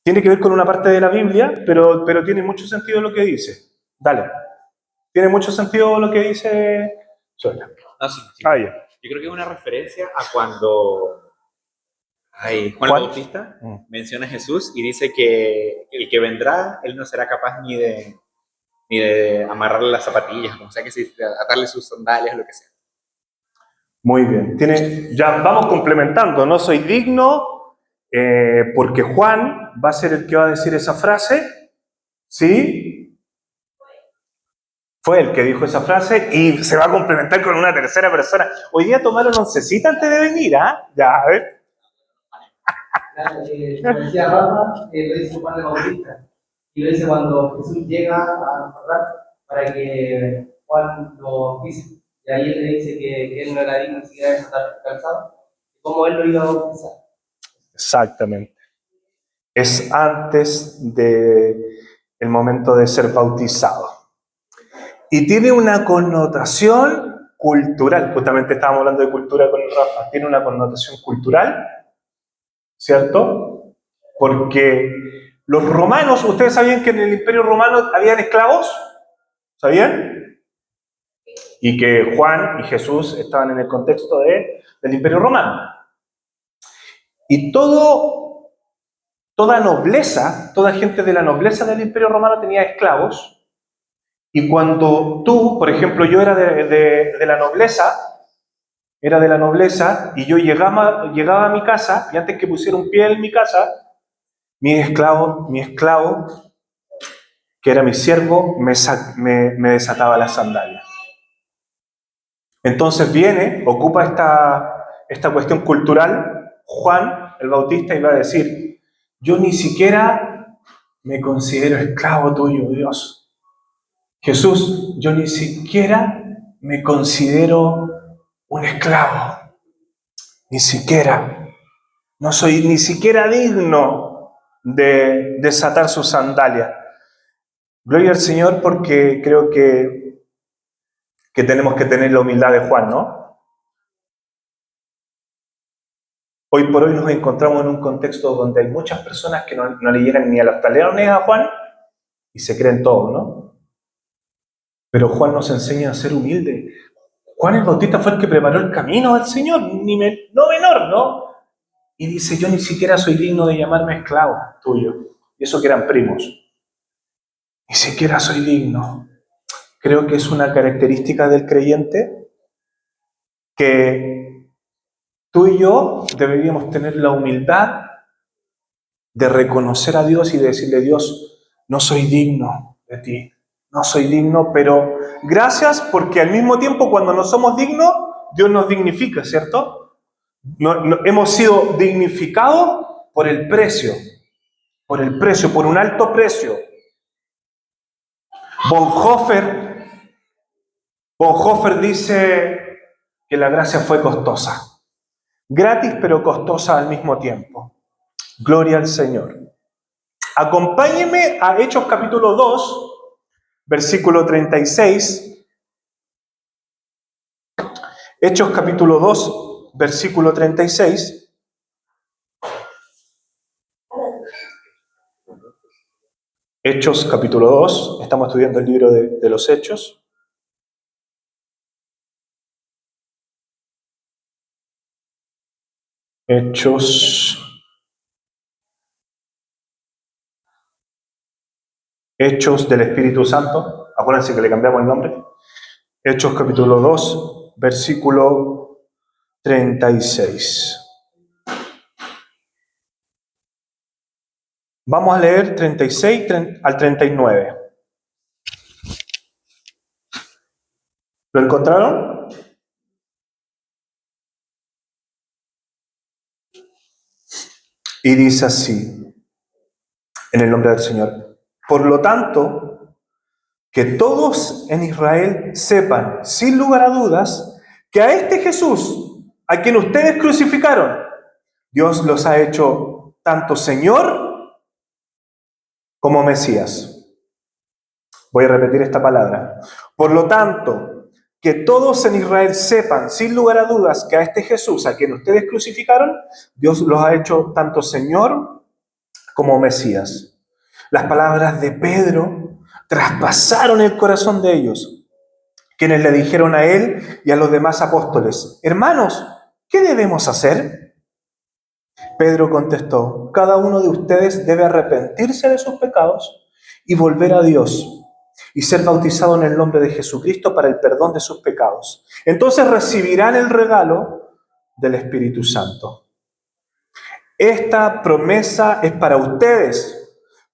Tiene que ver con una parte de la Biblia, pero tiene mucho sentido lo que dice. Dale. Tiene mucho sentido lo que dice Suena. No, sí, sí. Ah, ya. Yo creo que es una referencia a cuando Juan el Bautista menciona a Jesús y dice que el que vendrá, él no será capaz ni de amarrarle las zapatillas, como sea que se atarle sus sandalias, lo que sea. Muy bien. Ya vamos complementando. No soy digno, porque Juan va a ser el que va a decir esa frase. ¿Sí? Fue el que dijo esa frase y se va a complementar con una tercera persona. Hoy día tomaron oncecita antes de venir, ¿ah? Ya, a ver. Como decía Rafa, lo dice Juan el Bautista. Y lo dice cuando Jesús llega a Jordán para que Juan lo bautice. Y ahí él le dice que él no era digno ni siquiera de estar calzado. ¿Cómo él lo iba a bautizar? Exactamente. Es antes del momento de ser bautizado. Y tiene una connotación cultural. Justamente estábamos hablando de cultura con el Rafa. Tiene una connotación cultural, ¿cierto? Porque los romanos, ¿ustedes sabían que en el Imperio Romano habían esclavos? ¿Sabían? Y que Juan y Jesús estaban en el contexto del Imperio Romano. Y toda nobleza, toda gente de la nobleza del Imperio Romano tenía esclavos. Y cuando tú, por ejemplo, yo era de la nobleza, y yo llegaba a mi casa, y antes que pusiera un pie en mi casa, mi esclavo, que era mi siervo, me desataba las sandalias. Entonces ocupa esta cuestión cultural, Juan el Bautista, y va a decir, yo ni siquiera me considero esclavo tuyo, Dios. Jesús, yo ni siquiera me considero un esclavo. Ni siquiera. No soy ni siquiera digno de desatar sus sandalias. Gloria al Señor, porque creo que tenemos que tener la humildad de Juan, ¿no? Hoy por hoy nos encontramos en un contexto donde hay muchas personas que no le llegan ni a los talones a Juan y se creen todo, ¿no? Pero Juan nos enseña a ser humildes. Juan el Bautista fue el que preparó el camino al Señor, no menor, ¿no? Y dice, yo ni siquiera soy digno de llamarme esclavo tuyo. Y eso que eran primos. Ni siquiera soy digno. Creo que es una característica del creyente que tú y yo deberíamos tener la humildad de reconocer a Dios y de decirle, Dios, no soy digno de ti. No soy digno, pero gracias, porque al mismo tiempo cuando no somos dignos, Dios nos dignifica, ¿cierto? Hemos sido dignificados por el precio, por un alto precio. Bonhoeffer dice que la gracia fue costosa. Gratis, pero costosa al mismo tiempo. Gloria al Señor. Acompáñenme a Hechos capítulo 2, versículo 36. Hechos capítulo 2, versículo 36. Hechos capítulo 2, estamos estudiando el libro de los Hechos. Hechos del Espíritu Santo. Acuérdense que le cambiamos el nombre. Hechos capítulo 2, versículo 36. Vamos a leer 36 al 39. ¿Lo encontraron? Y dice así, en el nombre del Señor. Por lo tanto, que todos en Israel sepan, sin lugar a dudas, que a este Jesús, a quien ustedes crucificaron, Dios los ha hecho tanto Señor como Mesías. Voy a repetir esta palabra. Por lo tanto, que todos en Israel sepan, sin lugar a dudas, que a este Jesús, a quien ustedes crucificaron, Dios los ha hecho tanto Señor como Mesías. Las palabras de Pedro traspasaron el corazón de ellos, quienes le dijeron a él y a los demás apóstoles: hermanos, ¿qué debemos hacer? Pedro contestó: cada uno de ustedes debe arrepentirse de sus pecados y volver a Dios y ser bautizado en el nombre de Jesucristo para el perdón de sus pecados. Entonces recibirán el regalo del Espíritu Santo. Esta promesa es para ustedes,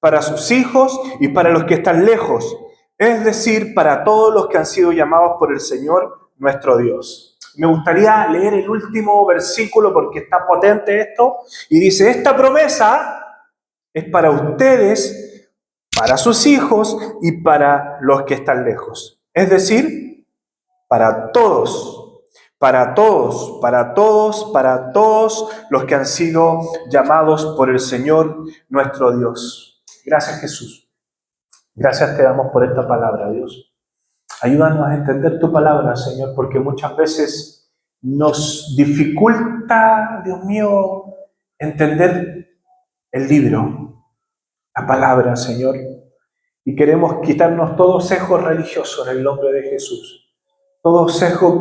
para sus hijos y para los que están lejos, es decir, para todos los que han sido llamados por el Señor nuestro Dios. Me gustaría leer el último versículo porque está potente esto, y dice: esta promesa es para ustedes, para sus hijos y para los que están lejos. Es decir, para todos, para todos, para todos, para todos los que han sido llamados por el Señor nuestro Dios. Gracias, Jesús. Gracias te damos por esta palabra, Dios. Ayúdanos a entender tu palabra, Señor, porque muchas veces nos dificulta, Dios mío, entender el libro, la palabra, Señor. Y queremos quitarnos todo sesgo religioso en el nombre de Jesús. Todo sesgo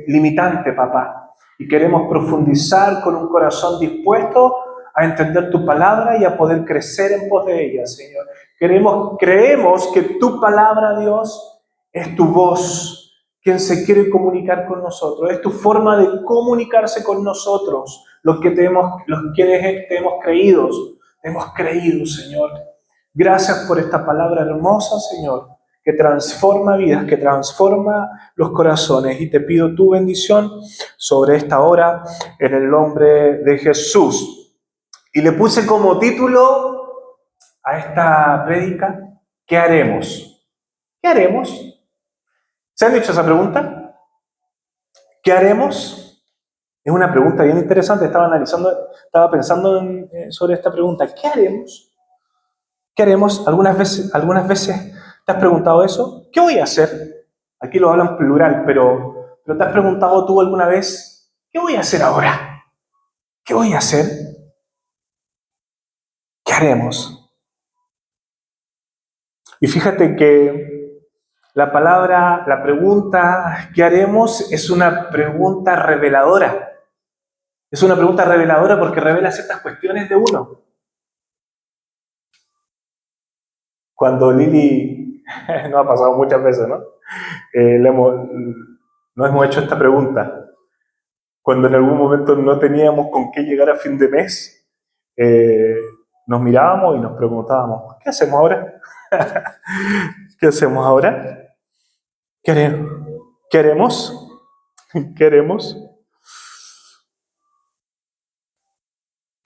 limitante, papá. Y queremos profundizar con un corazón dispuesto a entender tu palabra y a poder crecer en pos de ella, Señor. Creemos que tu palabra, Dios, es tu voz, quien se quiere comunicar con nosotros. Es tu forma de comunicarse con nosotros, los quienes te hemos creído. Te hemos creído, Señor. Gracias por esta palabra hermosa, Señor, que transforma vidas, que transforma los corazones. Y te pido tu bendición sobre esta hora en el nombre de Jesús. Y le puse como título a esta prédica: ¿qué haremos? ¿Qué haremos? ¿Se han hecho esa pregunta? ¿Qué haremos? Es una pregunta bien interesante. Estaba pensando sobre esta pregunta. ¿Qué haremos? ¿Qué haremos? Algunas veces te has preguntado eso. ¿Qué voy a hacer? Aquí lo hablan plural, pero ¿te has preguntado tú alguna vez: ¿qué voy a hacer ahora? ¿Qué voy a hacer? ¿Qué haremos? Y fíjate que la pregunta ¿qué haremos? Es una pregunta reveladora. Es una pregunta reveladora porque revela ciertas cuestiones de uno. Cuando Lili, nos ha pasado muchas veces, ¿no? Nos hemos hecho esta pregunta. Cuando en algún momento no teníamos con qué llegar a fin de mes, nos mirábamos y nos preguntábamos: ¿qué hacemos ahora? ¿Qué hacemos ahora? ¿Qué haremos? ¿Qué haremos?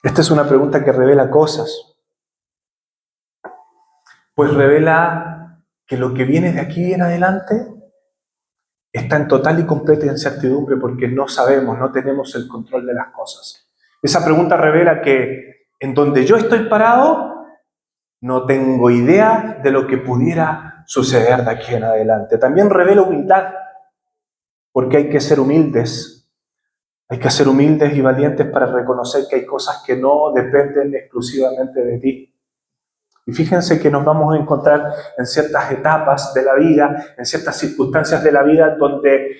Esta es una pregunta que revela cosas. Pues revela que lo que viene de aquí en adelante está en total y completa incertidumbre porque no sabemos, no tenemos el control de las cosas. Esa pregunta revela que en donde yo estoy parado, no tengo idea de lo que pudiera suceder de aquí en adelante. También revela humildad, porque hay que ser humildes. Hay que ser humildes y valientes para reconocer que hay cosas que no dependen exclusivamente de ti. Y fíjense que nos vamos a encontrar en ciertas etapas de la vida, en ciertas circunstancias de la vida donde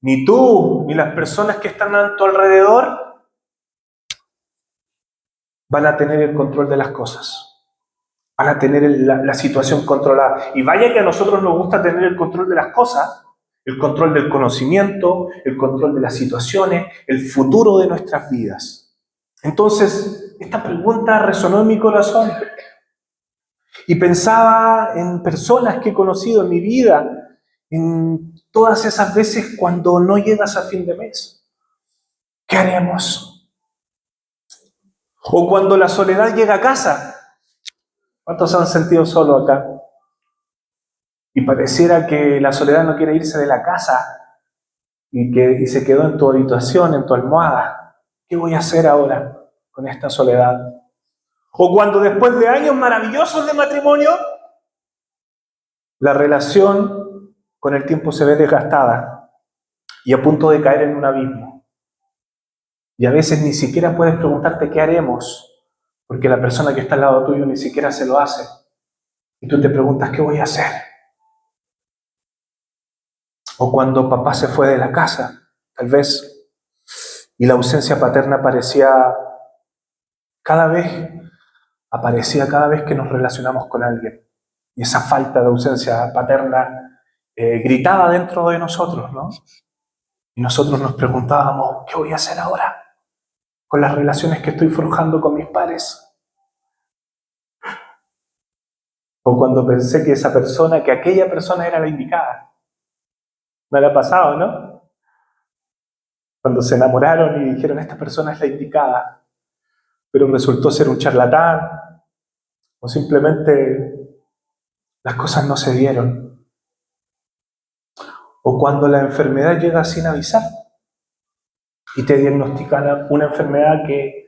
ni tú ni las personas que están a tu alrededor van a tener el control de las cosas. Van a tener la situación controlada. Y vaya que a nosotros nos gusta tener el control de las cosas, el control del conocimiento, el control de las situaciones, el futuro de nuestras vidas. Entonces, esta pregunta resonó en mi corazón. Y pensaba en personas que he conocido en mi vida, en todas esas veces cuando no llegas a fin de mes. ¿Qué haremos? O cuando la soledad llega a casa. ¿Cuántos se han sentido solos acá? Y pareciera que la soledad no quiere irse de la casa y se quedó en tu habitación, en tu almohada. ¿Qué voy a hacer ahora con esta soledad? O cuando después de años maravillosos de matrimonio, la relación con el tiempo se ve desgastada y a punto de caer en un abismo. Y a veces ni siquiera puedes preguntarte qué haremos, porque la persona que está al lado tuyo ni siquiera se lo hace. Y tú te preguntas, ¿qué voy a hacer? O cuando papá se fue de la casa, tal vez, y la ausencia paterna aparecía cada vez que nos relacionamos con alguien. Y esa falta de ausencia paterna gritaba dentro de nosotros, ¿no? Y nosotros nos preguntábamos, ¿qué voy a hacer ahora con las relaciones que estoy forjando con mis padres? O cuando pensé que aquella persona era la indicada. Me la ha pasado, ¿no? Cuando se enamoraron y dijeron, esta persona es la indicada, pero resultó ser un charlatán, o simplemente las cosas no se dieron. O cuando la enfermedad llega sin avisar y te diagnostican una enfermedad que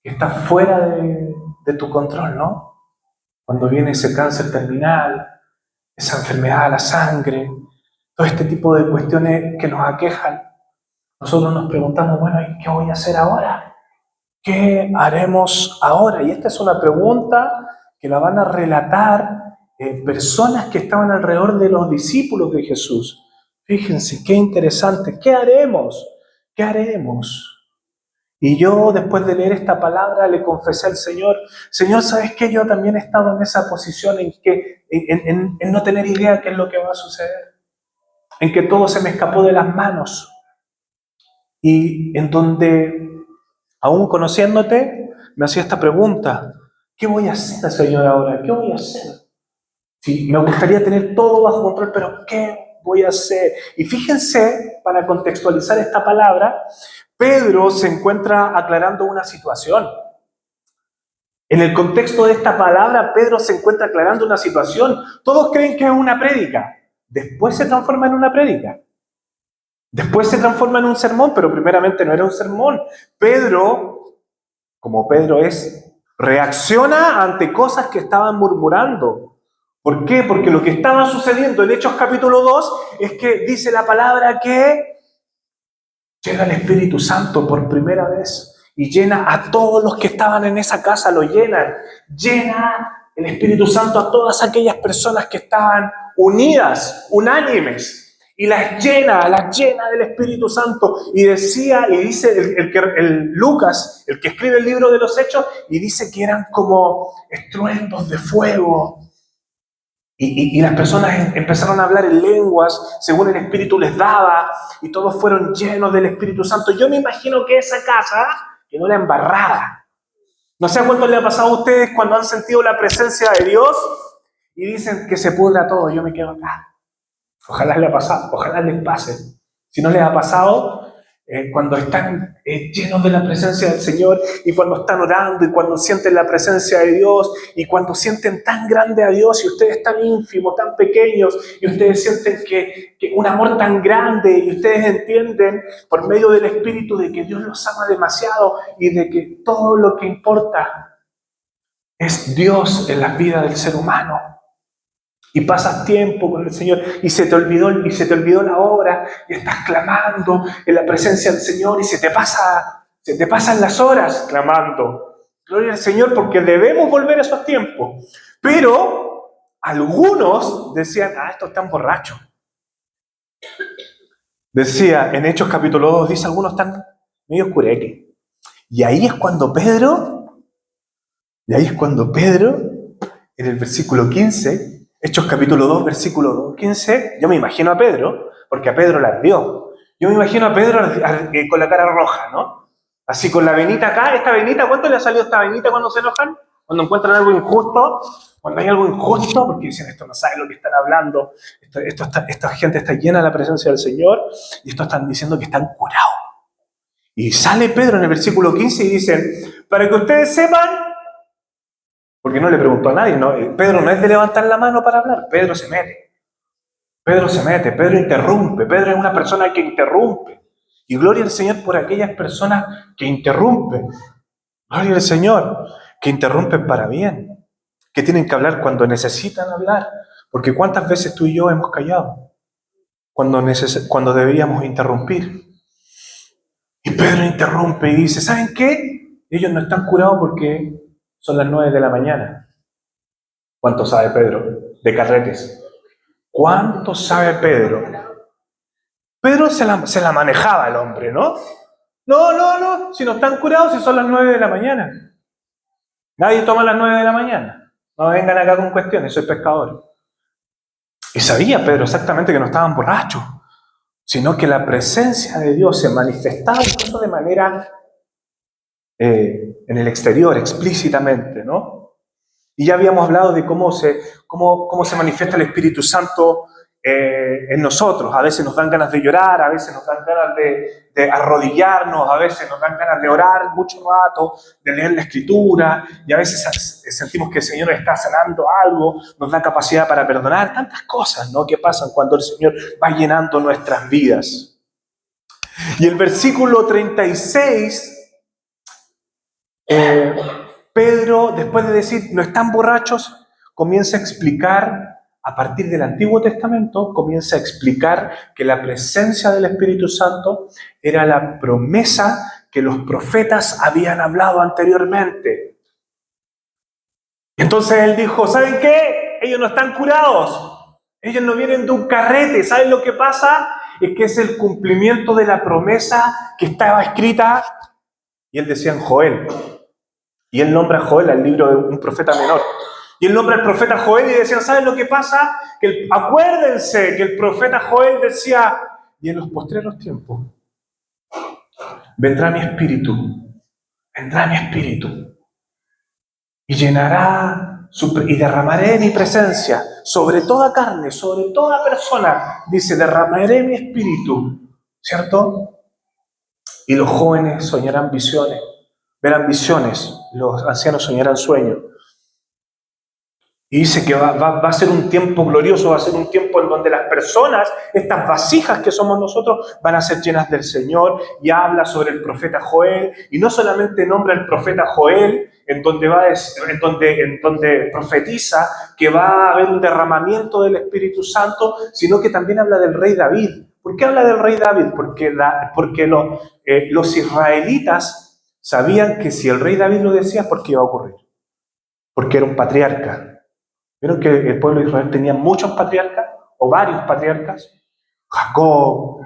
está fuera de tu control, ¿no? Cuando viene ese cáncer terminal, esa enfermedad a la sangre, todo este tipo de cuestiones que nos aquejan, nosotros nos preguntamos, bueno, ¿y qué voy a hacer ahora? ¿Qué haremos ahora? Y esta es una pregunta que la van a relatar personas que estaban alrededor de los discípulos de Jesús. Fíjense, qué interesante. ¿Qué haremos? ¿Qué haremos? Y yo, después de leer esta palabra, le confesé al Señor, Señor, ¿sabes qué? Yo también he estado en esa posición en no tener idea qué es lo que va a suceder, en que todo se me escapó de las manos y en donde, aún conociéndote, me hacía esta pregunta, ¿qué voy a hacer, Señor, ahora? ¿Qué voy a hacer? Sí, me gustaría tener todo bajo control, pero ¿qué voy a hacer? Y fíjense, para contextualizar esta palabra, Pedro se encuentra aclarando una situación. En el contexto de esta palabra, Pedro se encuentra aclarando una situación. Todos creen que es una prédica. Después se transforma en una prédica. Después se transforma en un sermón, pero primeramente no era un sermón. Pedro, como Pedro es, reacciona ante cosas que estaban murmurando. ¿Por qué? Porque lo que estaba sucediendo en Hechos capítulo 2 es que dice la palabra que llega el Espíritu Santo por primera vez y llena a todos los que estaban en esa casa, lo llenan. Llena el Espíritu Santo a todas aquellas personas que estaban unidas, unánimes. Y las llena del Espíritu Santo. Y dice Lucas, el que escribe el libro de los Hechos, y dice que eran como estruendos de fuego. Y las personas empezaron a hablar en lenguas según el Espíritu les daba, y todos fueron llenos del Espíritu Santo. Yo me imagino que esa casa quedó la embarrada. No sé a cuánto le ha pasado a ustedes cuando han sentido la presencia de Dios y dicen que se pudra todo, yo me quedo acá. Ojalá les ha pasado, ojalá les pase. Si no les ha pasado, cuando están llenos de la presencia del Señor y cuando están orando y cuando sienten la presencia de Dios y cuando sienten tan grande a Dios y ustedes tan ínfimos, tan pequeños y ustedes sienten que un amor tan grande y ustedes entienden por medio del Espíritu de que Dios los ama demasiado y de que todo lo que importa es Dios en la vida del ser humano. Y pasas tiempo con el Señor y se te olvidó la obra y estás clamando en la presencia del Señor y se te pasan las horas clamando. Gloria al Señor, porque debemos volver a esos tiempos. Pero algunos decían, estos están borrachos. Decía en Hechos capítulo 2, dice, algunos están medio oscureques. Y ahí es cuando Pedro, en el versículo 15, Hechos capítulo 2, versículo 15, yo me imagino a Pedro, porque a Pedro la ardió. Yo me imagino a Pedro con la cara roja, ¿no? Así con la venita acá, esta venita, ¿cuánto le ha salido esta venita cuando se enojan? Cuando encuentran algo injusto, cuando hay algo injusto, porque dicen, esto no sabe lo que están hablando, esta gente está llena de la presencia del Señor, y estos están diciendo que están curados. Y sale Pedro en el versículo 15 y dice, para que ustedes sepan, porque no le preguntó a nadie, ¿no? Pedro no es de levantar la mano para hablar, Pedro se mete, Pedro interrumpe, Pedro es una persona que interrumpe. Y gloria al Señor por aquellas personas que interrumpen. Gloria al Señor, que interrumpen para bien, que tienen que hablar cuando necesitan hablar. Porque ¿cuántas veces tú y yo hemos callado cuando deberíamos interrumpir? Y Pedro interrumpe y dice, ¿saben qué? Ellos no están curados porque Son las 9 de la mañana. ¿Cuánto sabe Pedro de carretes? ¿Cuánto sabe Pedro? Pedro se la manejaba el hombre, ¿no? No, si no están curados, si son las 9 de la mañana. Nadie toma las 9 de la mañana. No vengan acá con cuestiones, soy pescador. Y sabía Pedro exactamente que no estaban borrachos, sino que la presencia de Dios se manifestaba incluso de manera en el exterior, explícitamente, ¿no? Y ya habíamos hablado de cómo se manifiesta el Espíritu Santo en nosotros. A veces nos dan ganas de llorar, a veces nos dan ganas de arrodillarnos, a veces nos dan ganas de orar mucho rato, de leer la Escritura, y a veces sentimos que el Señor está sanando algo, nos da capacidad para perdonar, tantas cosas, ¿no?, que pasan cuando el Señor va llenando nuestras vidas. Y el versículo 36, Pedro, después de decir, no están borrachos, comienza a explicar, a partir del Antiguo Testamento, comienza a explicar que la presencia del Espíritu Santo era la promesa que los profetas habían hablado anteriormente. Entonces él dijo, ¿saben qué? Ellos no están curados. Ellos no vienen de un carrete. ¿Saben lo que pasa? Es que es el cumplimiento de la promesa que estaba escrita. Y él decía en Joel. Y él nombra a Joel, al libro de un profeta menor. Y él nombra al profeta Joel y decía, ¿saben lo que pasa? Acuérdense que el profeta Joel decía, y en los postreros tiempos vendrá mi espíritu, y llenará, y derramaré mi presencia sobre toda carne, sobre toda persona. Dice, derramaré mi espíritu, ¿cierto? Y los jóvenes soñarán visiones, verán visiones, los ancianos soñarán sueños. Y dice que va a ser un tiempo glorioso, va a ser un tiempo en donde las personas, estas vasijas que somos nosotros, van a ser llenas del Señor. Y habla sobre el profeta Joel, y no solamente nombra al profeta Joel, en donde profetiza que va a haber un derramamiento del Espíritu Santo, sino que también habla del rey David. ¿Por qué habla del rey David? Porque los israelitas sabían que si el rey David lo decía, ¿por qué iba a ocurrir? Porque era un patriarca. ¿Vieron que el pueblo de Israel tenía muchos patriarcas o varios patriarcas? Jacob,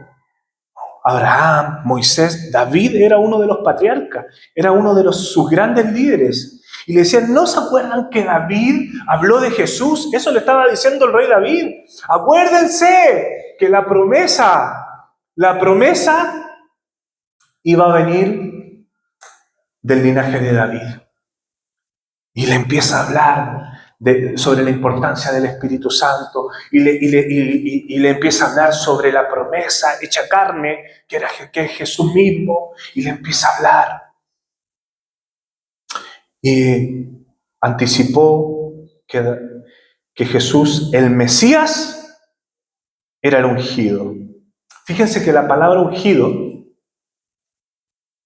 Abraham, Moisés. David era uno de los patriarcas, era uno de sus grandes líderes. Y le decían, ¿no se acuerdan que David habló de Jesús? Eso le estaba diciendo el rey David. Acuérdense que la promesa iba a venir del linaje de David. Y le empieza a hablar sobre la importancia del Espíritu Santo y le empieza a hablar sobre la promesa hecha carne, que es Jesús mismo, y le empieza a hablar. Y anticipó que Jesús, el Mesías, era el ungido. Fíjense que la palabra ungido,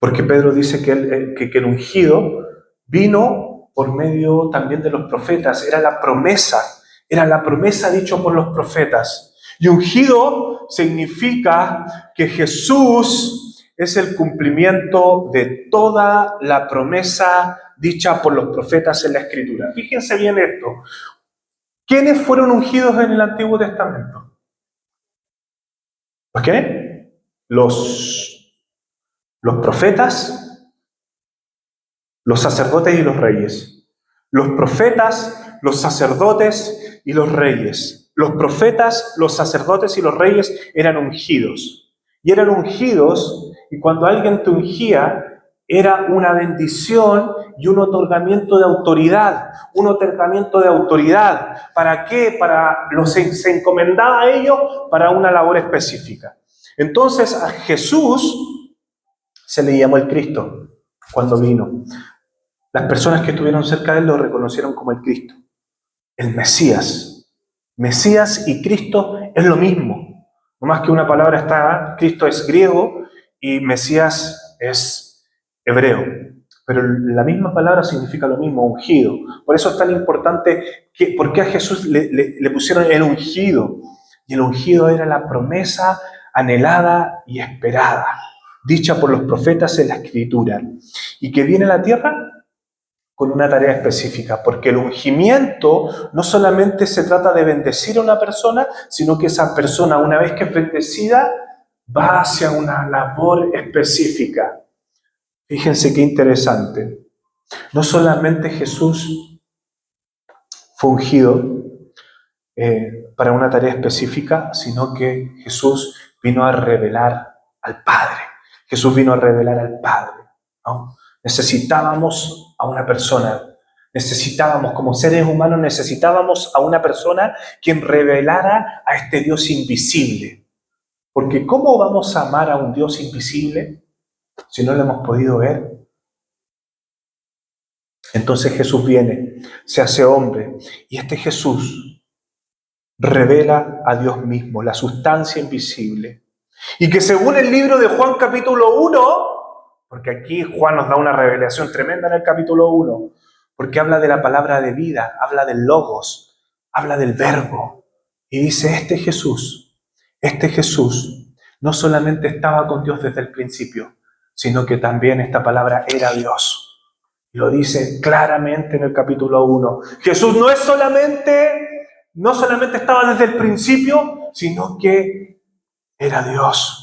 porque Pedro dice que el ungido vino por medio también de los profetas, era la promesa dicha por los profetas. Y ungido significa que Jesús es el cumplimiento de toda la promesa dicha por los profetas en la Escritura. Fíjense bien esto. ¿Quiénes fueron ungidos en el Antiguo Testamento? ¿Ok? Los profetas, los sacerdotes y los reyes. Los profetas, los sacerdotes y los reyes. Los profetas, los sacerdotes y los reyes eran ungidos. Y eran ungidos, y cuando alguien te ungía, era una bendición y un otorgamiento de autoridad. Un otorgamiento de autoridad. ¿Para qué? Se encomendaba a ellos para una labor específica. Entonces a Jesús se le llamó el Cristo cuando vino. Las personas que estuvieron cerca de él lo reconocieron como el Cristo, el Mesías. Mesías y Cristo es lo mismo. No más que una palabra está, Cristo es griego y Mesías es hebreo. Pero la misma palabra significa lo mismo, ungido. Por eso es tan importante, ¿por qué a Jesús le pusieron el ungido? Y el ungido era la promesa anhelada y esperada, dicha por los profetas en la Escritura. ¿Y que viene a la tierra? con una tarea específica, porque el ungimiento no solamente se trata de bendecir a una persona, sino que esa persona, una vez que es bendecida, va hacia una labor específica. Fíjense qué interesante. No solamente Jesús fue ungido para una tarea específica, sino que Jesús vino a revelar al Padre. Jesús vino a revelar al Padre, ¿no? Necesitábamos a una persona, como seres humanos, necesitábamos a una persona quien revelara a este Dios invisible. Porque ¿cómo vamos a amar a un Dios invisible si no lo hemos podido ver? Entonces Jesús viene, se hace hombre, y este Jesús revela a Dios mismo, la sustancia invisible. Y que según el libro de Juan capítulo 1, porque aquí Juan nos da una revelación tremenda en el capítulo 1, porque habla de la palabra de vida, habla del logos, habla del verbo, y dice, este Jesús, no solamente estaba con Dios desde el principio, sino que también esta palabra era Dios. Lo dice claramente en el capítulo 1. Jesús no solamente estaba desde el principio, sino que era Dios.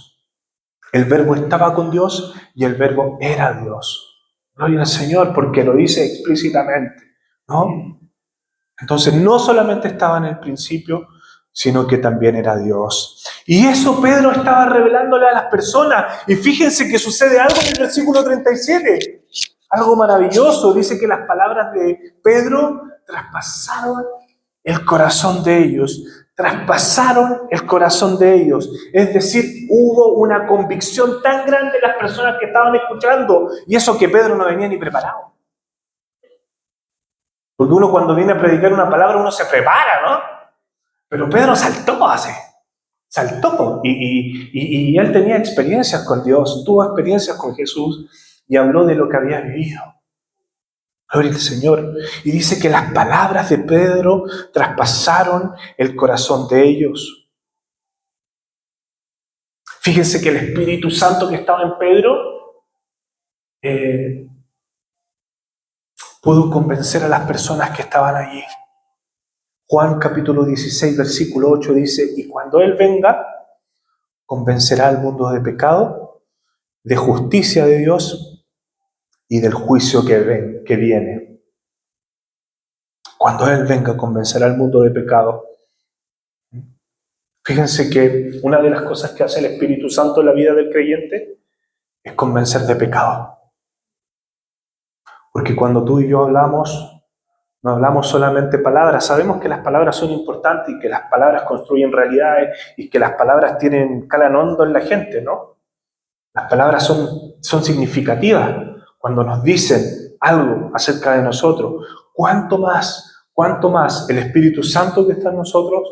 El verbo estaba con Dios y el verbo era Dios. Gloria al Señor, porque lo dice explícitamente, ¿no? Entonces no solamente estaba en el principio, sino que también era Dios. Y eso Pedro estaba revelándole a las personas. Y fíjense que sucede algo en el versículo 37. Algo maravilloso. Dice que las palabras de Pedro traspasaron el corazón de ellos. Traspasaron el corazón de ellos. Es decir, hubo una convicción tan grande de las personas que estaban escuchando. Y eso que Pedro no venía ni preparado. Porque uno cuando viene a predicar una palabra, uno se prepara, ¿no? Pero Pedro saltó. Y él tenía experiencias con Dios, tuvo experiencias con Jesús y habló de lo que había vivido. Gloria al Señor. Y dice que las palabras de Pedro traspasaron el corazón de ellos. Fíjense que el Espíritu Santo que estaba en Pedro pudo convencer a las personas que estaban allí. Juan capítulo 16, versículo 8 dice, y cuando Él venga, convencerá al mundo de pecado, de justicia de Dios y del juicio que viene. Cuando Él venga, convencerá al mundo de pecado. Fíjense que una de las cosas que hace el Espíritu Santo en la vida del creyente es convencer de pecado. Porque cuando tú y yo hablamos, no hablamos solamente palabras. Sabemos que las palabras son importantes y que las palabras construyen realidades y que las palabras calan hondo en la gente, ¿no? Las palabras son significativas cuando nos dicen algo acerca de nosotros. ¿Cuánto más el Espíritu Santo que está en nosotros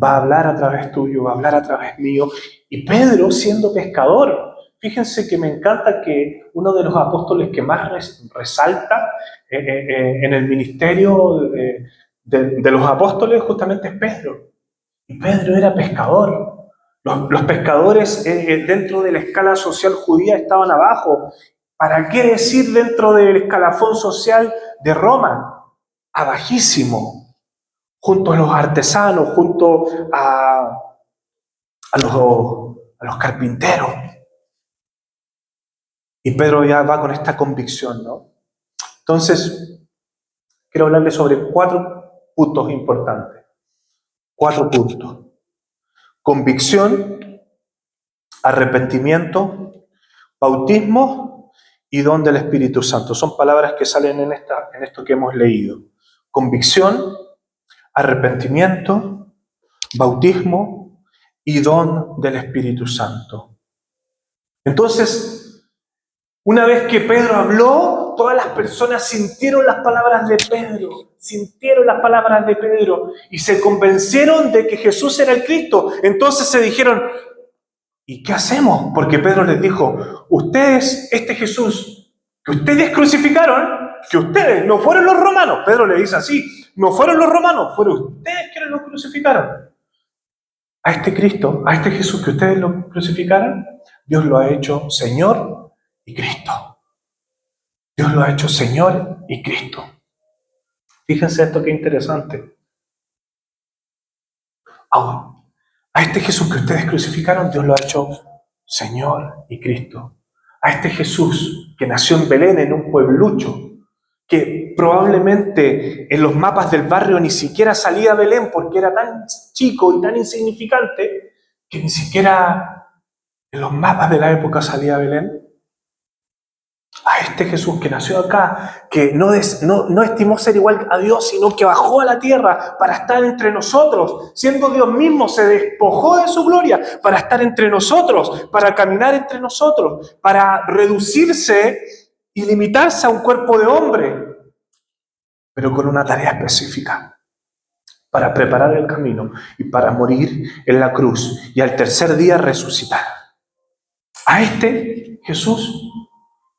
va a hablar a través tuyo, va a hablar a través mío? Y Pedro, siendo pescador, fíjense que me encanta que uno de los apóstoles que más resalta en el ministerio de los apóstoles justamente es Pedro. Y Pedro era pescador. Los pescadores dentro de la escala social judía estaban abajo. ¿Para qué decir dentro del escalafón social de Roma? Abajísimo. Junto a los artesanos, junto a los carpinteros. Y Pedro ya va con esta convicción, ¿no? Entonces, quiero hablarles sobre 4 puntos importantes. 4 puntos. Convicción, arrepentimiento, bautismo y don del Espíritu Santo. Son palabras que salen en esto que hemos leído. Convicción, arrepentimiento, bautismo y don del Espíritu Santo. Entonces, una vez que Pedro habló, todas las personas sintieron las palabras de Pedro y se convencieron de que Jesús era el Cristo. Entonces se dijeron, ¿y qué hacemos? Porque Pedro les dijo, ustedes, este Jesús que ustedes crucificaron, que ustedes, no fueron los romanos. Pedro le dice así, no fueron los romanos, fueron ustedes quienes lo crucificaron. A este Cristo, a este Jesús que ustedes lo crucificaron, Dios lo ha hecho Señor y Cristo. Dios lo ha hecho Señor y Cristo. Fíjense esto que interesante. A este Jesús que ustedes crucificaron, Dios lo ha hecho Señor y Cristo. A este Jesús que nació en Belén, en un pueblucho, que probablemente en los mapas del barrio ni siquiera salía a Belén porque era tan chico y tan insignificante que ni siquiera en los mapas de la época salía a Belén. A este Jesús que nació acá, que no estimó ser igual a Dios, sino que bajó a la tierra para estar entre nosotros. Siendo Dios mismo, se despojó de su gloria para estar entre nosotros, para caminar entre nosotros, para reducirse y limitarse a un cuerpo de hombre, pero con una tarea específica, para preparar el camino y para morir en la cruz y al tercer día resucitar. A este Jesús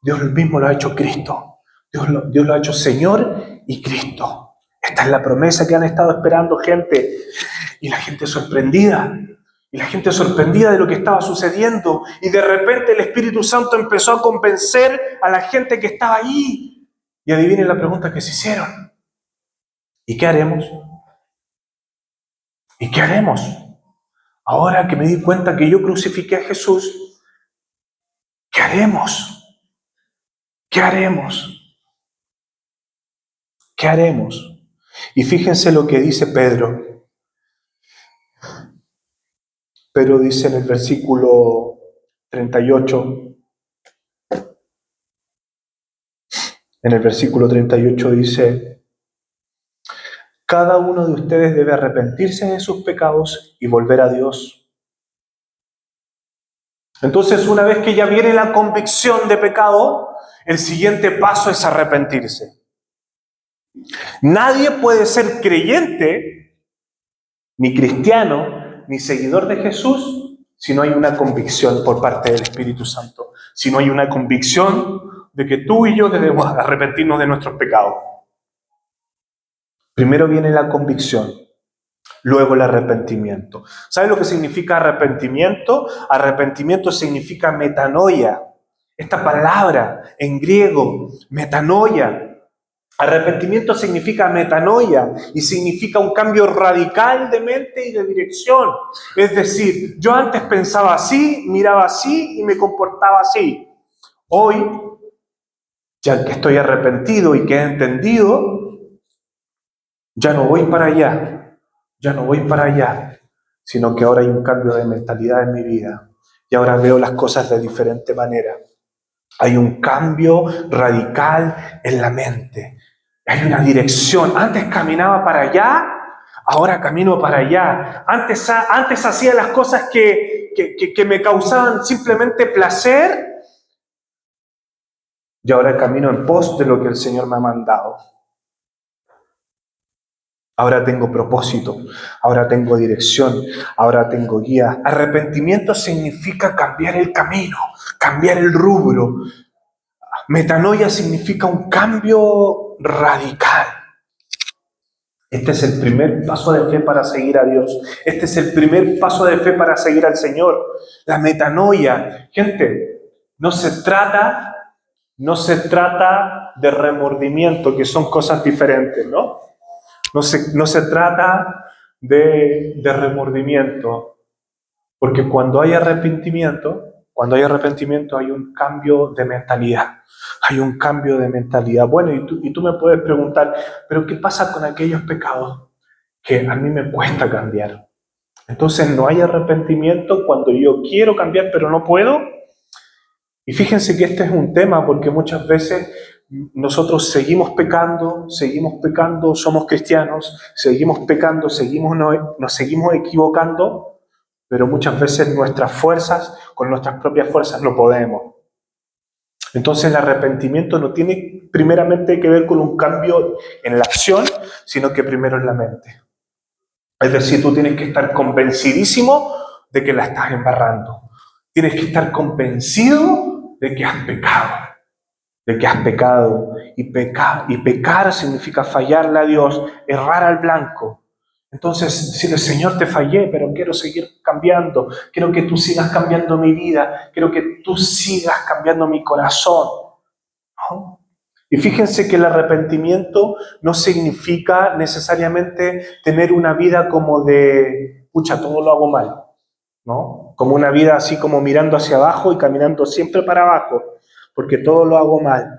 Dios mismo lo ha hecho Cristo. Dios lo ha hecho Señor y Cristo. Esta es la promesa que han estado esperando gente. Y la gente sorprendida. Y la gente sorprendida de lo que estaba sucediendo. Y de repente el Espíritu Santo empezó a convencer a la gente que estaba ahí. Y adivinen la pregunta que se hicieron. ¿Y qué haremos? ¿Y qué haremos? Ahora que me di cuenta que yo crucifiqué a Jesús, ¿qué haremos? ¿Qué haremos? ¿Qué haremos? Y fíjense lo que dice Pedro. Pedro dice en el versículo 38, dice: cada uno de ustedes debe arrepentirse de sus pecados y volver a Dios. Entonces, una vez que ya viene la convicción de pecado, el siguiente paso es arrepentirse. Nadie puede ser creyente, ni cristiano, ni seguidor de Jesús, si no hay una convicción por parte del Espíritu Santo. Si no hay una convicción de que tú y yo debemos arrepentirnos de nuestros pecados. Primero viene la convicción, luego el arrepentimiento. ¿Sabes lo que significa arrepentimiento? Arrepentimiento significa metanoia. Esta palabra en griego, metanoia. Arrepentimiento significa metanoia y significa un cambio radical de mente y de dirección. Es decir, yo antes pensaba así, miraba así y me comportaba así. Hoy, ya que estoy arrepentido y que he entendido, ya no voy para allá, sino que ahora hay un cambio de mentalidad en mi vida y ahora veo las cosas de diferente manera. Hay un cambio radical en la mente. Hay una dirección. Antes caminaba para allá, ahora camino para allá. Antes hacía las cosas que me causaban simplemente placer y ahora camino en pos de lo que el Señor me ha mandado. Ahora tengo propósito, ahora tengo dirección, ahora tengo guía. Arrepentimiento significa cambiar el camino, cambiar el rubro. Metanoia significa un cambio radical. Este es el primer paso de fe para seguir a Dios. Este es el primer paso de fe para seguir al Señor. La metanoia. Gente, no se trata de remordimiento, que son cosas diferentes, ¿no? No se trata de remordimiento, porque cuando hay arrepentimiento hay un cambio de mentalidad. Hay un cambio de mentalidad. Bueno, y tú me puedes preguntar, ¿pero qué pasa con aquellos pecados que a mí me cuesta cambiar? Entonces no hay arrepentimiento cuando yo quiero cambiar pero no puedo. Y fíjense que este es un tema porque muchas veces nosotros seguimos pecando, somos cristianos, seguimos pecando, nos seguimos equivocando, pero muchas veces con nuestras propias fuerzas no podemos. Entonces el arrepentimiento no tiene primeramente que ver con un cambio en la acción, sino que primero en la mente. Es decir, tú tienes que estar convencidísimo de que la estás embarrando. Tienes que estar convencido de que has pecado. Y pecar significa fallarle a Dios, errar al blanco. Entonces, decirle: Señor, te fallé, pero quiero seguir cambiando. Quiero que tú sigas cambiando mi vida. Quiero que tú sigas cambiando mi corazón. ¿No? Y fíjense que el arrepentimiento no significa necesariamente tener una vida como de, pucha, todo lo hago mal, ¿no? Como una vida así como mirando hacia abajo y caminando siempre para abajo, porque todo lo hago mal.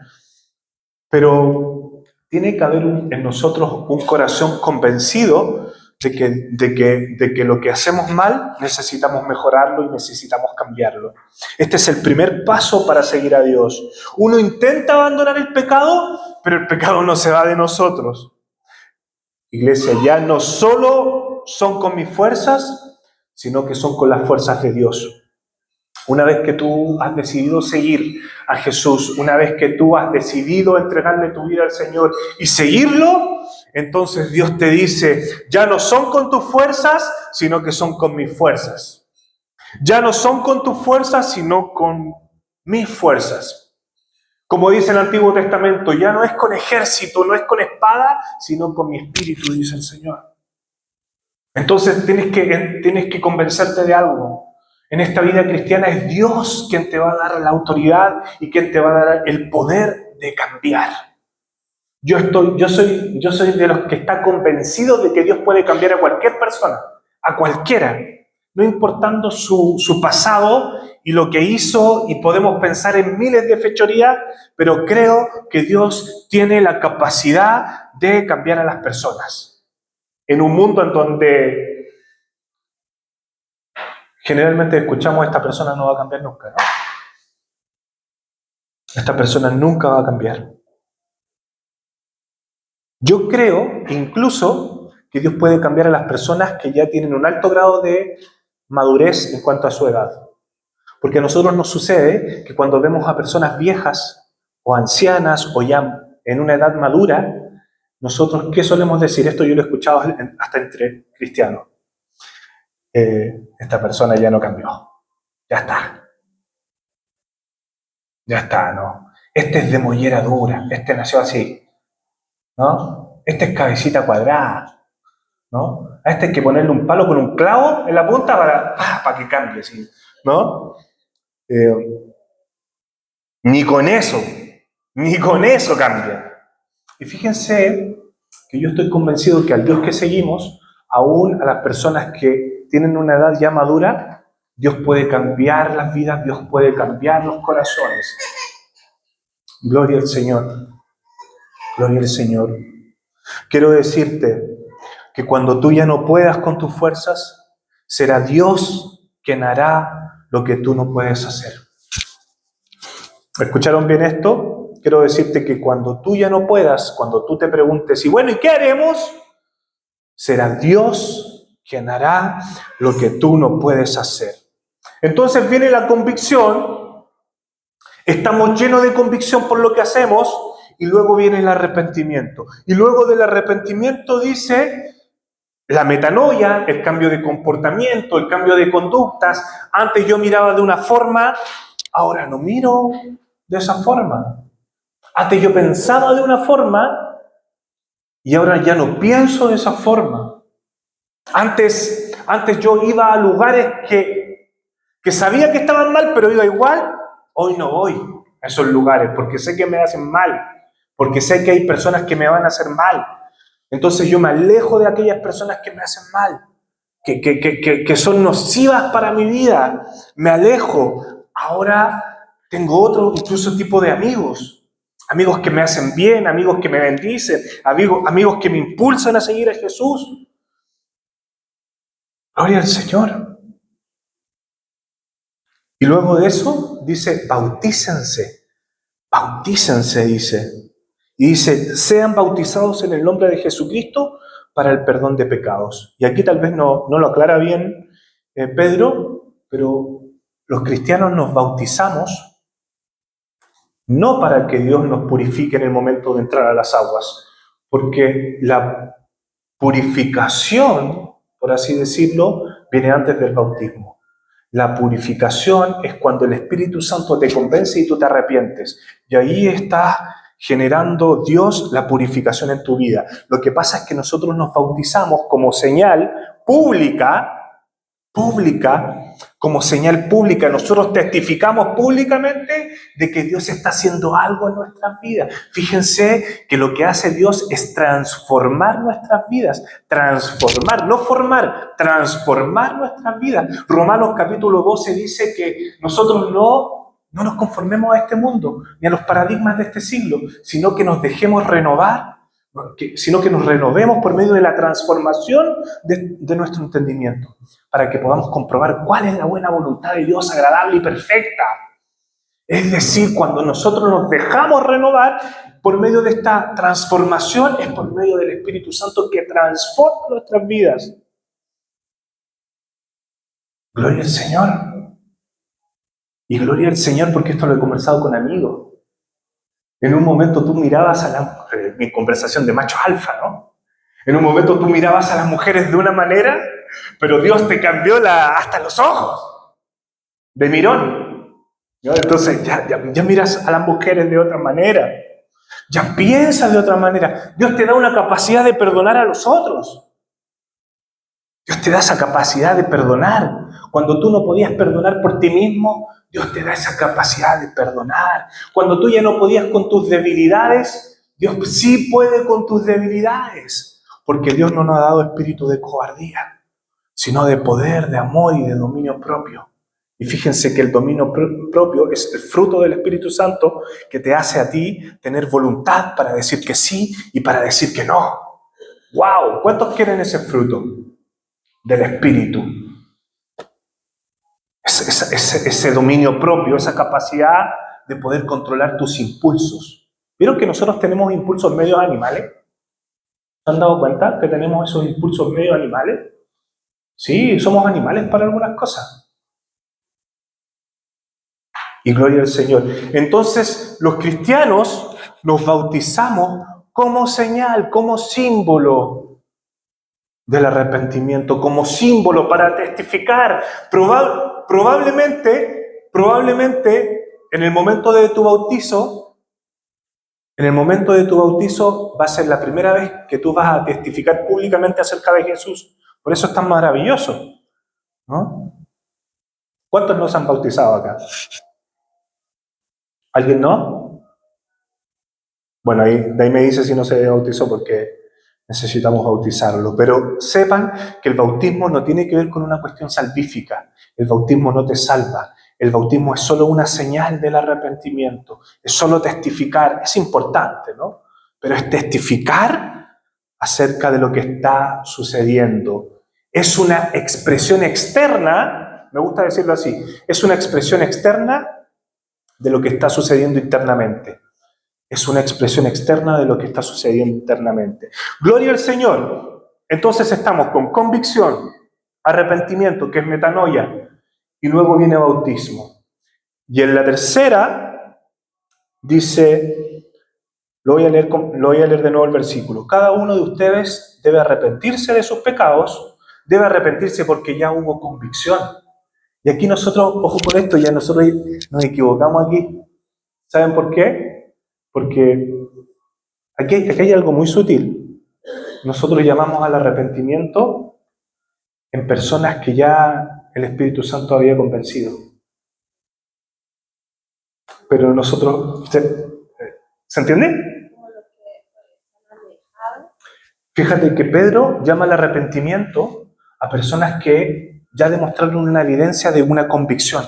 Pero tiene que haber en nosotros un corazón convencido de que lo que hacemos mal necesitamos mejorarlo y necesitamos cambiarlo. Este es el primer paso para seguir a Dios. Uno intenta abandonar el pecado, pero el pecado no se va de nosotros. Iglesia, ya no solo son con mis fuerzas, sino que son con las fuerzas de Dios. Una vez que tú has decidido seguir a Jesús, una vez que tú has decidido entregarle tu vida al Señor y seguirlo, entonces Dios te dice, ya no son con tus fuerzas, sino que son con mis fuerzas. Ya no son con tus fuerzas, sino con mis fuerzas. Como dice el Antiguo Testamento, ya no es con ejército, no es con espada, sino con mi espíritu, dice el Señor. Entonces tienes que convencerte de algo. En esta vida cristiana es Dios quien te va a dar la autoridad y quien te va a dar el poder de cambiar. Yo soy de los que está convencido de que Dios puede cambiar a cualquier persona, a cualquiera, no importando su pasado y lo que hizo, y podemos pensar en miles de fechorías, pero creo que Dios tiene la capacidad de cambiar a las personas. En un mundo en donde generalmente escuchamos, esta persona no va a cambiar nunca, ¿no? Esta persona nunca va a cambiar. Yo creo incluso que Dios puede cambiar a las personas que ya tienen un alto grado de madurez en cuanto a su edad. Porque a nosotros nos sucede que cuando vemos a personas viejas o ancianas o ya en una edad madura, nosotros, ¿qué solemos decir? Esto yo lo he escuchado hasta entre cristianos. Esta persona ya no cambió. Ya está. Ya está, ¿no? Este es de mollera dura, este nació así, ¿no? Este es cabecita cuadrada, ¿no? A este hay que ponerle un palo con un clavo en la punta para que cambie, ¿sí? ¿No? Ni con eso cambia. Y fíjense que yo estoy convencido que al Dios que seguimos, aún a las personas que tienen una edad ya madura, Dios puede cambiar las vidas, Dios puede cambiar los corazones. Gloria al Señor. Gloria al Señor. Quiero decirte que cuando tú ya no puedas con tus fuerzas, será Dios quien hará lo que tú no puedes hacer. ¿Escucharon bien esto? Quiero decirte que cuando tú ya no puedas, cuando tú te preguntes, y bueno, ¿y qué haremos? Será Dios quien hará lo que tú no puedes hacer. Entonces viene la convicción, estamos llenos de convicción por lo que hacemos, y luego viene el arrepentimiento. Y luego del arrepentimiento dice la metanoia, el cambio de comportamiento, el cambio de conductas. Antes yo miraba de una forma, ahora no miro de esa forma. Antes yo pensaba de una forma y ahora ya no pienso de esa forma. Antes yo iba a lugares que sabía que estaban mal, pero iba igual. Hoy no voy a esos lugares porque sé que me hacen mal, porque sé que hay personas que me van a hacer mal. Entonces yo me alejo de aquellas personas que me hacen mal, que son nocivas para mi vida. Me alejo. Ahora tengo otro incluso tipo de amigos. Amigos que me hacen bien, amigos que me bendicen, amigos que me impulsan a seguir a Jesús. Gloria al Señor. Y luego de eso dice, bautícense. Bautícense, dice. Y dice, sean bautizados en el nombre de Jesucristo para el perdón de pecados. Y aquí tal vez no lo aclara bien Pedro, pero los cristianos nos bautizamos no para que Dios nos purifique en el momento de entrar a las aguas, porque la purificación, por así decirlo, viene antes del bautismo. La purificación es cuando el Espíritu Santo te convence y tú te arrepientes. Y ahí está generando Dios la purificación en tu vida. Lo que pasa es que nosotros nos bautizamos como señal pública pública, como señal pública. Nosotros testificamos públicamente de que Dios está haciendo algo en nuestras vidas. Fíjense que lo que hace Dios es transformar nuestras vidas. Transformar, no formar, transformar nuestras vidas. Romanos capítulo 12 dice que nosotros no nos conformemos a este mundo, ni a los paradigmas de este siglo, sino que nos dejemos renovar, sino que nos renovemos por medio de la transformación de nuestro entendimiento, para que podamos comprobar cuál es la buena voluntad de Dios, agradable y perfecta. Es decir, cuando nosotros nos dejamos renovar por medio de esta transformación, es por medio del Espíritu Santo que transforma nuestras vidas. Gloria al Señor. Y gloria al Señor, porque esto lo he conversado con amigos. En un momento tú mirabas a mi conversación de machos alfa, ¿no? En un momento tú mirabas a las mujeres de una manera, pero Dios te cambió hasta los ojos, de mirón, ¿no? Entonces ya miras a las mujeres de otra manera, ya piensas de otra manera. Dios te da una capacidad de perdonar a los otros. Dios te da esa capacidad de perdonar. Cuando tú no podías perdonar por ti mismo, Dios te da esa capacidad de perdonar. Cuando tú ya no podías con tus debilidades, Dios sí puede con tus debilidades. Porque Dios no nos ha dado espíritu de cobardía, sino de poder, de amor y de dominio propio. Y fíjense que el dominio propio es el fruto del Espíritu Santo que te hace a ti tener voluntad para decir que sí y para decir que no. ¡Wow! ¿Cuántos quieren ese fruto del Espíritu? Ese dominio propio, esa capacidad de poder controlar tus impulsos. ¿Vieron que nosotros tenemos impulsos medio animales? ¿Se han dado cuenta que tenemos esos impulsos medio animales? Sí, somos animales para algunas cosas. Y gloria al Señor. Entonces, los cristianos nos bautizamos como señal, como símbolo del arrepentimiento, como símbolo para testificar. Probablemente, en el momento de tu bautizo, va a ser la primera vez que tú vas a testificar públicamente acerca de Jesús. Por eso es tan maravilloso, ¿no? ¿Cuántos no se han bautizado acá? ¿Alguien no? Bueno, de ahí me dice si no se bautizó, porque necesitamos bautizarlo. Pero sepan que el bautismo no tiene que ver con una cuestión salvífica. El bautismo no te salva. El bautismo es solo una señal del arrepentimiento. Es solo testificar. Es importante, ¿no? Pero es testificar acerca de lo que está sucediendo. Es una expresión externa, me gusta decirlo así, es una expresión externa de lo que está sucediendo internamente. Es una expresión externa de lo que está sucediendo internamente. Gloria al Señor. Entonces estamos con convicción, arrepentimiento, que es metanoia, y luego viene bautismo. Y en la tercera dice, lo voy a leer de nuevo el versículo. Cada uno de ustedes debe arrepentirse de sus pecados, debe arrepentirse porque ya hubo convicción. Y aquí nosotros, ojo con esto, ya nosotros nos equivocamos aquí. ¿Saben por qué? Porque aquí hay algo muy sutil. Nosotros llamamos al arrepentimiento en personas que ya el Espíritu Santo había convencido. Pero nosotros, ¿se entiende? Fíjate que Pedro llama al arrepentimiento a personas que ya demostraron una evidencia de una convicción.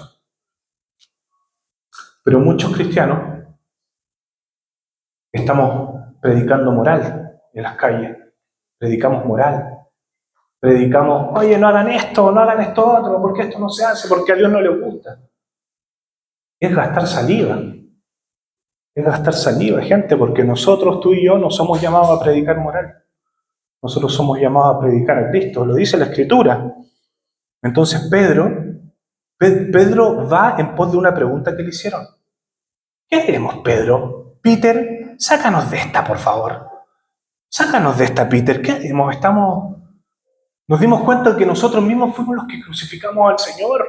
Pero muchos cristianos estamos predicando moral en las calles. Predicamos moral. Predicamos, oye, no hagan esto otro, porque esto no se hace, porque a Dios no le gusta. Es gastar saliva. Es gastar saliva, gente, porque nosotros, tú y yo, no somos llamados a predicar moral. Nosotros somos llamados a predicar a Cristo. Lo dice la Escritura. Entonces Pedro va en pos de una pregunta que le hicieron. ¿Qué queremos, Pedro? Peter, sácanos de esta, por favor. Sácanos de esta, Peter. ¿Qué haremos? Nos dimos cuenta de que nosotros mismos fuimos los que crucificamos al Señor.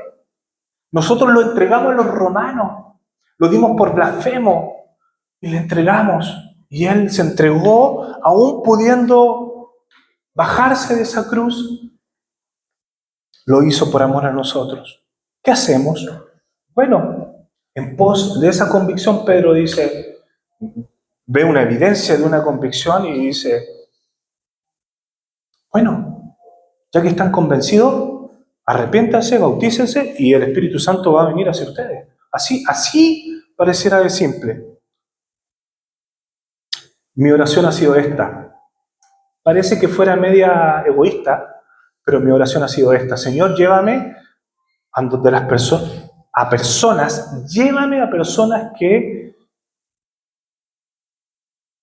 Nosotros lo entregamos a los romanos. Lo dimos por blasfemo y le entregamos. Y Él se entregó aún pudiendo bajarse de esa cruz. Lo hizo por amor a nosotros. ¿Qué hacemos? Bueno, en pos de esa convicción, Pedro dice, ve una evidencia de una convicción y dice, bueno, ya que están convencidos, arrepiéntanse, bautícense y el Espíritu Santo va a venir hacia ustedes. Así pareciera de simple. Mi oración ha sido esta. Parece que fuera media egoísta, pero mi oración ha sido esta. Señor, llévame de las personas, llévame a personas que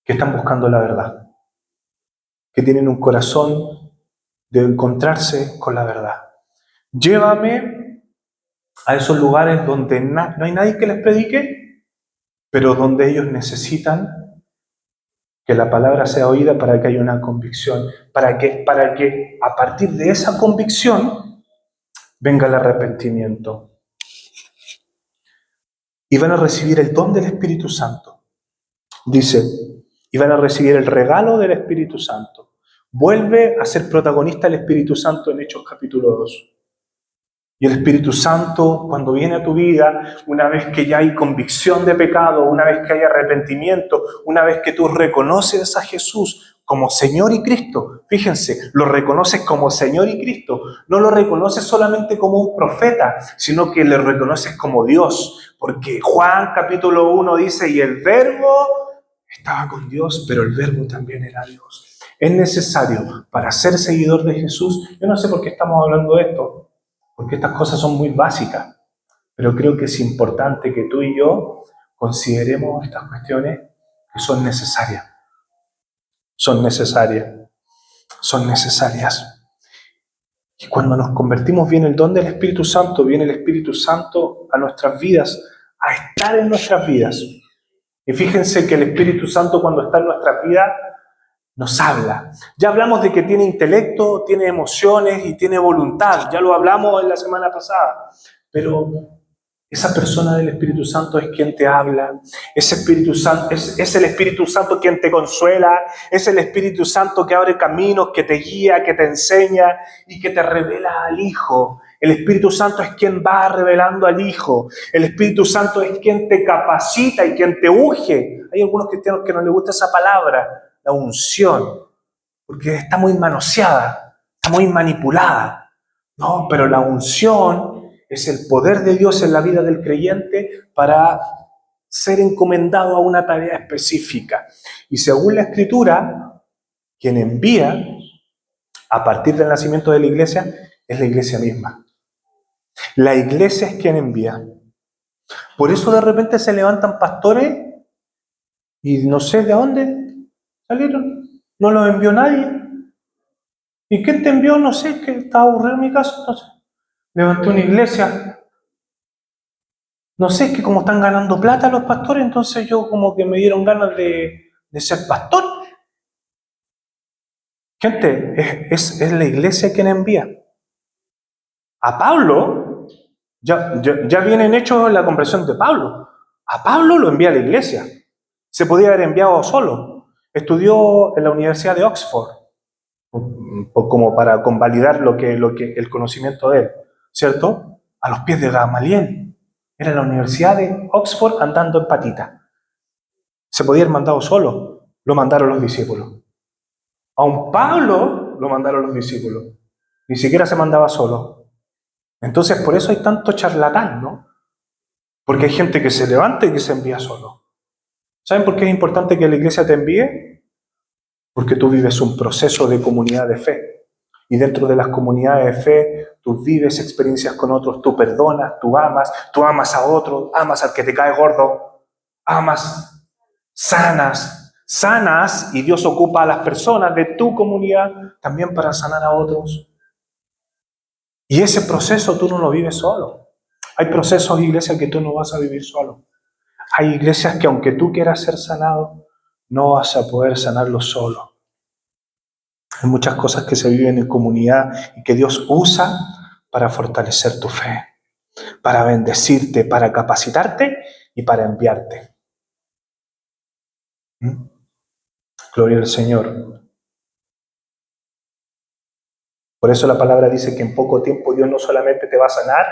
están buscando la verdad, que tienen un corazón de encontrarse con la verdad. Llévame a esos lugares donde no hay nadie que les predique, pero donde ellos necesitan que la palabra sea oída para que haya una convicción, para que a partir de esa convicción venga el arrepentimiento. Y van a recibir el don del Espíritu Santo. Dice, y van a recibir el regalo del Espíritu Santo. Vuelve a ser protagonista el Espíritu Santo en Hechos capítulo 2. Y el Espíritu Santo, cuando viene a tu vida, una vez que ya hay convicción de pecado, una vez que hay arrepentimiento, una vez que tú reconoces a Jesús como Señor y Cristo, fíjense, lo reconoces como Señor y Cristo, no lo reconoces solamente como un profeta, sino que le reconoces como Dios, porque Juan capítulo 1 dice, y el Verbo estaba con Dios, pero el Verbo también era Dios. Es necesario para ser seguidor de Jesús, yo no sé por qué estamos hablando de esto, porque estas cosas son muy básicas, pero creo que es importante que tú y yo consideremos estas cuestiones que son necesarias. Son necesarias. Son necesarias. Y cuando nos convertimos viene el don del Espíritu Santo, viene el Espíritu Santo a nuestras vidas, a estar en nuestras vidas. Y fíjense que el Espíritu Santo cuando está en nuestras vidas nos habla. Ya hablamos de que tiene intelecto, tiene emociones y tiene voluntad. Ya lo hablamos en la semana pasada. Pero esa persona del Espíritu Santo es quien te habla. Ese Espíritu Santo es el Espíritu Santo quien te consuela. Es el Espíritu Santo que abre caminos, que te guía, que te enseña y que te revela al Hijo. El Espíritu Santo es quien va revelando al Hijo. El Espíritu Santo es quien te capacita y quien te unge. Hay algunos cristianos que no les gusta esa palabra, la unción, porque está muy manoseada, está muy manipulada. No, pero la unción es el poder de Dios en la vida del creyente para ser encomendado a una tarea específica. Y según la Escritura, quien envía a partir del nacimiento de la iglesia es la iglesia misma. La iglesia es quien envía. Por eso de repente se levantan pastores y no sé de dónde salieron. No los envió nadie. ¿Y quién te envió? No sé, que estaba aburrido en mi casa. Entonces, levanté una iglesia. No sé, es que como están ganando plata los pastores, entonces yo como que me dieron ganas de ser pastor. Gente, es la iglesia quien envía. A Pablo, ya vienen hechos la comprensión de Pablo. A Pablo lo envía la iglesia. Se podía haber enviado solo. Estudió en la Universidad de Oxford, como para convalidar el conocimiento de él, ¿cierto? A los pies de Gamaliel. Era la Universidad de Oxford andando en patita. Se podía haber mandado solo. Lo mandaron los discípulos. A un Pablo lo mandaron los discípulos. Ni siquiera se mandaba solo. Entonces, por eso hay tanto charlatán, ¿no? Porque hay gente que se levanta y que se envía solo. ¿Saben por qué es importante que la iglesia te envíe? Porque tú vives un proceso de comunidad de fe. Y dentro de las comunidades de fe, tú vives experiencias con otros, tú perdonas, tú amas a otro, amas al que te cae gordo, amas, sanas, y Dios ocupa a las personas de tu comunidad también para sanar a otros. Y ese proceso tú no lo vives solo. Hay procesos, iglesia, que tú no vas a vivir solo. Hay iglesias que aunque tú quieras ser sanado, no vas a poder sanarlo solo. Hay muchas cosas que se viven en comunidad y que Dios usa para fortalecer tu fe, para bendecirte, para capacitarte y para enviarte. Gloria al Señor. Por eso la palabra dice que en poco tiempo Dios no solamente te va a sanar,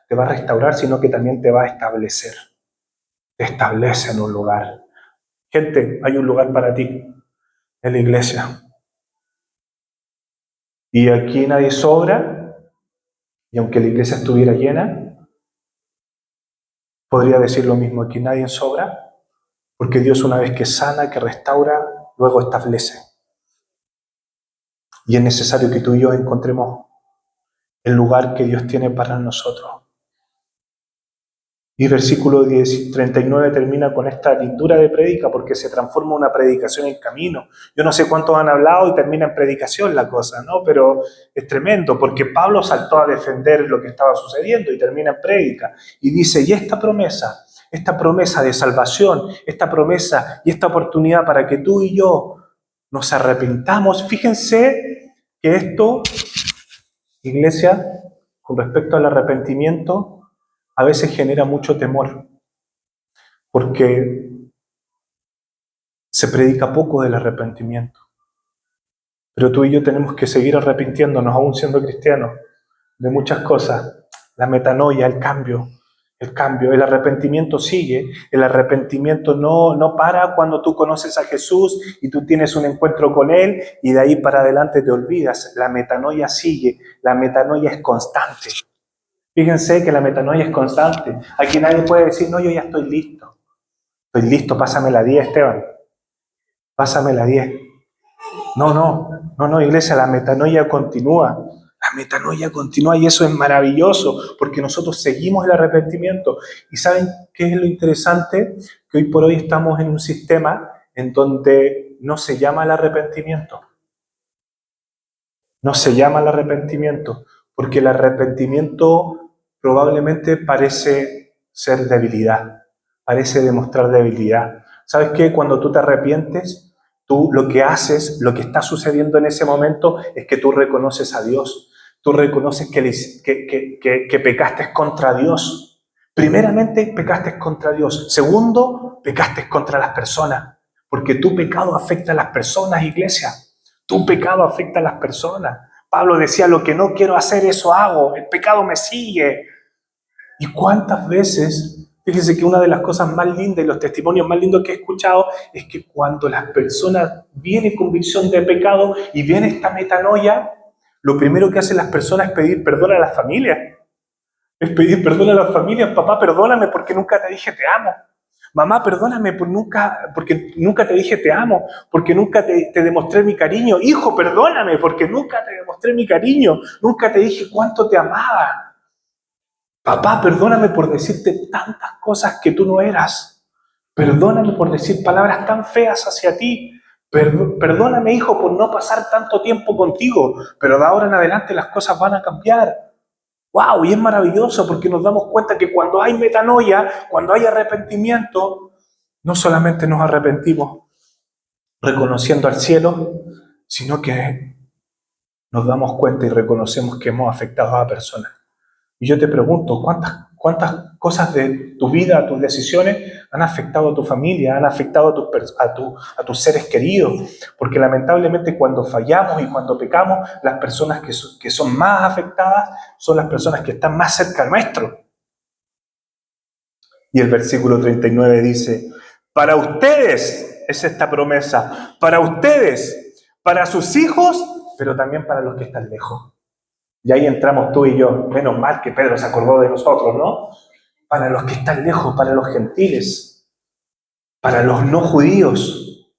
te va a restaurar, sino que también te va a establecer. Te establece en un lugar. Gente, hay un lugar para ti, en la iglesia. Y aquí nadie sobra, y aunque la iglesia estuviera llena, podría decir lo mismo, aquí nadie sobra, porque Dios una vez que sana, que restaura, luego establece. Y es necesario que tú y yo encontremos el lugar que Dios tiene para nosotros. Y versículo 39 termina con esta lindura de prédica porque se transforma una predicación en camino. Yo no sé cuántos han hablado y termina en predicación la cosa, ¿no? Pero es tremendo porque Pablo saltó a defender lo que estaba sucediendo y termina en prédica. Y dice, y esta promesa de salvación, esta promesa y esta oportunidad para que tú y yo nos arrepintamos. Fíjense que esto, iglesia, con respecto al arrepentimiento, a veces genera mucho temor, porque se predica poco del arrepentimiento. Pero tú y yo tenemos que seguir arrepintiéndonos, aún siendo cristianos, de muchas cosas. La metanoia, el cambio, el arrepentimiento sigue. El arrepentimiento no para cuando tú conoces a Jesús y tú tienes un encuentro con Él y de ahí para adelante te olvidas. La metanoia sigue, la metanoia es constante. Fíjense que la metanoia es constante. Aquí nadie puede decir, no, yo ya estoy listo. Estoy listo, pásame la 10, Esteban. Pásame la 10. No, iglesia, la metanoia continúa. La metanoia continúa y eso es maravilloso porque nosotros seguimos el arrepentimiento. ¿Y saben qué es lo interesante? Que hoy por hoy estamos en un sistema en donde no se llama el arrepentimiento. No se llama el arrepentimiento porque el arrepentimiento probablemente parece ser debilidad, parece demostrar debilidad. ¿Sabes qué? Cuando tú te arrepientes, tú lo que haces, lo que está sucediendo en ese momento es que tú reconoces a Dios. Tú reconoces que pecaste contra Dios. Primeramente, pecaste contra Dios. Segundo, pecaste contra las personas. Porque tu pecado afecta a las personas, iglesia. Tu pecado afecta a las personas. Pablo decía, lo que no quiero hacer, eso hago. El pecado me sigue. ¿Y cuántas veces? Fíjense que una de las cosas más lindas y los testimonios más lindos que he escuchado es que cuando las personas viene convicción de pecado y viene esta metanoia, lo primero que hacen las personas es pedir perdón a la familia. Es pedir perdón a la familia. Papá, perdóname porque nunca te dije te amo. Mamá, perdóname porque nunca te dije te amo, porque nunca te demostré mi cariño. Hijo, perdóname porque nunca te demostré mi cariño, nunca te dije cuánto te amaba. Papá, perdóname por decirte tantas cosas que tú no eras. Perdóname por decir palabras tan feas hacia ti. Perdóname, hijo, por no pasar tanto tiempo contigo, pero de ahora en adelante las cosas van a cambiar. ¡Wow! Y es maravilloso porque nos damos cuenta que cuando hay metanoia, cuando hay arrepentimiento, no solamente nos arrepentimos reconociendo al cielo, sino que nos damos cuenta y reconocemos que hemos afectado a personas. Y yo te pregunto, ¿cuántas cosas de tu vida, tus decisiones, han afectado a tu familia, han afectado a tus seres queridos? Porque lamentablemente cuando fallamos y cuando pecamos, las personas que son más afectadas son las personas que están más cerca nuestro. Y el versículo 39 dice, para ustedes es esta promesa, para ustedes, para sus hijos, pero también para los que están lejos. Y ahí entramos tú y yo. Menos mal que Pedro se acordó de nosotros, ¿no? Para los que están lejos, para los gentiles, para los no judíos.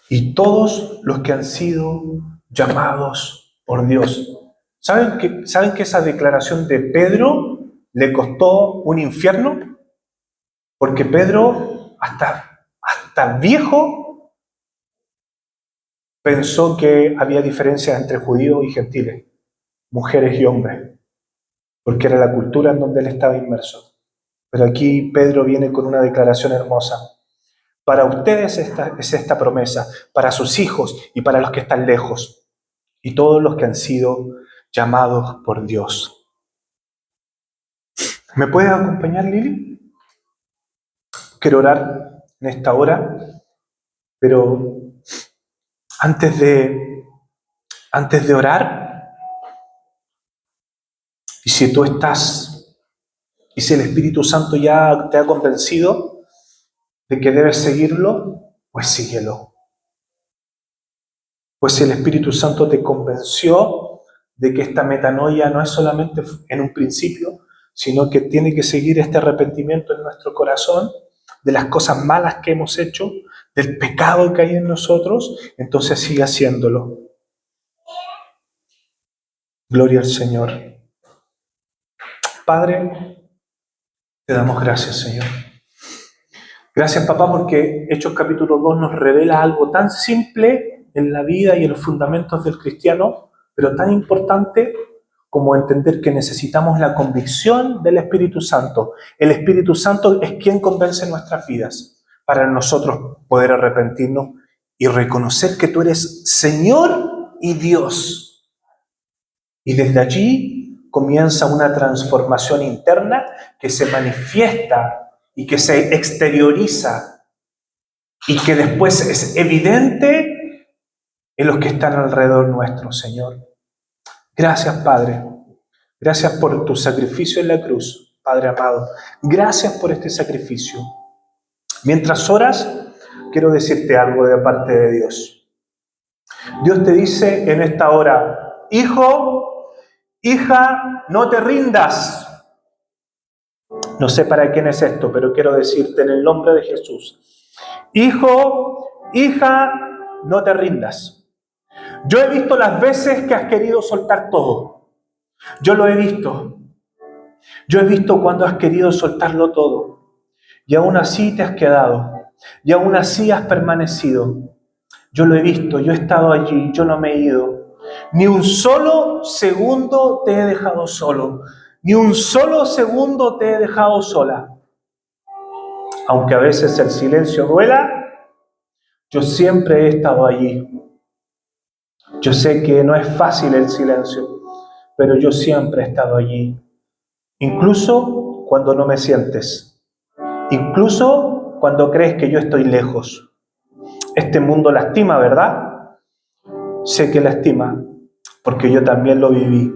Y todos los que han sido llamados por Dios. ¿Saben que esa declaración de Pedro le costó un infierno? Porque Pedro, hasta viejo, pensó que había diferencias entre judíos y gentiles, mujeres y hombres, porque era la cultura en donde él estaba inmerso. Pero aquí Pedro viene con una declaración hermosa. Para ustedes es esta promesa, para sus hijos y para los que están lejos, y todos los que han sido llamados por Dios. ¿Me puedes acompañar, Lili? Quiero orar en esta hora, pero antes de antes de orar. Y si tú estás, y si el Espíritu Santo ya te ha convencido de que debes seguirlo, pues síguelo. Pues si el Espíritu Santo te convenció de que esta metanoia no es solamente en un principio, sino que tiene que seguir este arrepentimiento en nuestro corazón de las cosas malas que hemos hecho, del pecado que hay en nosotros, entonces sigue haciéndolo. Gloria al Señor. Padre, te damos gracias, Señor. Gracias, papá, porque Hechos capítulo 2 nos revela algo tan simple en la vida y en los fundamentos del cristiano, pero tan importante como entender que necesitamos la convicción del Espíritu Santo. El Espíritu Santo es quien convence nuestras vidas para nosotros poder arrepentirnos y reconocer que tú eres Señor y Dios. Y desde allí comienza una transformación interna que se manifiesta y que se exterioriza y que después es evidente en los que están alrededor nuestro, Señor. Gracias, Padre. Gracias por tu sacrificio en la cruz, Padre amado. Gracias por este sacrificio. Mientras oras, quiero decirte algo de parte de Dios. Dios te dice en esta hora: hijo, hija, no te rindas. No sé para quién es esto, pero quiero decirte en el nombre de Jesús: hijo, hija, no te rindas. Yo he visto las veces que has querido soltar todo. Yo lo he visto. Yo he visto cuando has querido soltarlo todo. Y aún así te has quedado. Y aún así has permanecido. Yo lo he visto, yo he estado allí, yo no me he ido. Ni un solo segundo te he dejado solo. Ni un solo segundo te he dejado sola. Aunque a veces el silencio duela, yo siempre he estado allí. Yo sé que no es fácil el silencio, pero yo siempre he estado allí. Incluso cuando no me sientes. Incluso cuando crees que yo estoy lejos. Este mundo lastima, ¿verdad? Sé que lastima, porque yo también lo viví.